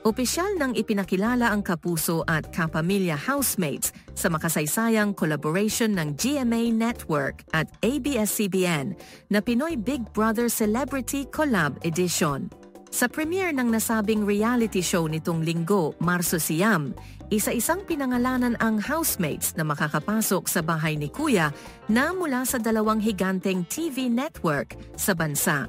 Opisyal nang ipinakilala ang Kapuso at Kapamilya housemates sa makasaysayang collaboration ng GMA Network at ABS-CBN na Pinoy Big Brother Celebrity Collab Edition. Sa premiere ng nasabing reality show nitong linggo, Marso Siyam, isa-isang pinangalanan ang housemates na makakapasok sa bahay ni Kuya na mula sa dalawang higanteng TV network sa bansa.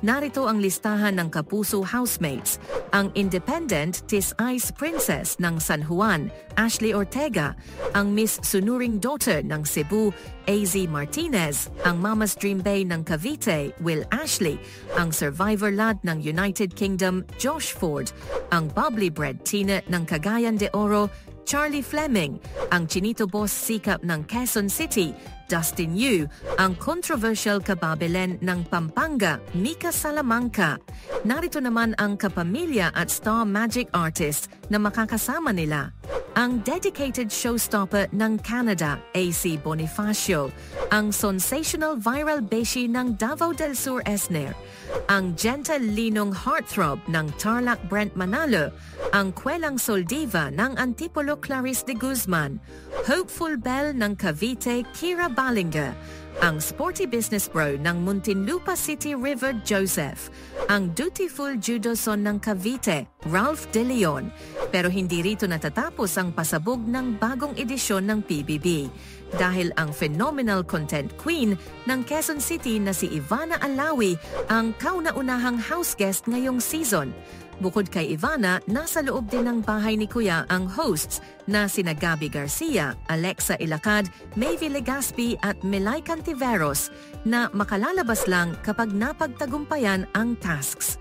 Narito ang listahan ng Kapuso housemates: ang independent Tis Ice Princess ng San Juan, Ashley Ortega; ang Miss Sunuring Daughter ng Cebu, AZ Martinez; ang Mama's Dream Bay ng Cavite, Will Ashley; ang Survivor Lad ng United Kingdom, Josh Ford; ang Bubbly Bread Tina ng Cagayan de Oro, Charlie Fleming; ang Chinito Boss Sikap ng Quezon City, Dustin Yu; ang controversial Kababelen ng Pampanga, Mika Salamanca. Narito naman ang kapamilya at star magic artist na makakasama nila: ang dedicated showstopper ng Canada, AC Bonifacio; ang sensational viral beshi ng Davao del Sur Esner; ang gentle linong heartthrob ng Tarlac Brent Manalo; ang kwelang soldiva ng Antipolo Clarice de Guzman; hopeful belle ng Cavite, Kira Ballinger; ang sporty business bro ng Muntinlupa City River, Joseph; ang dutiful judo son ng Cavite, Ralph De Leon. Pero hindi rito natatapos ang pasabog ng bagong edisyon ng PBB, dahil ang phenomenal content queen ng Quezon City na si Ivana Alawi ang kauna-unahang house guest ngayong season. Bukod kay Ivana, nasa loob din ng bahay ni Kuya ang hosts na sina Gabby Garcia, Alexa Ilacad, Mayvi Legaspi at Melay Cantiveros na makalalabas lang kapag napagtagumpayan ang tasks.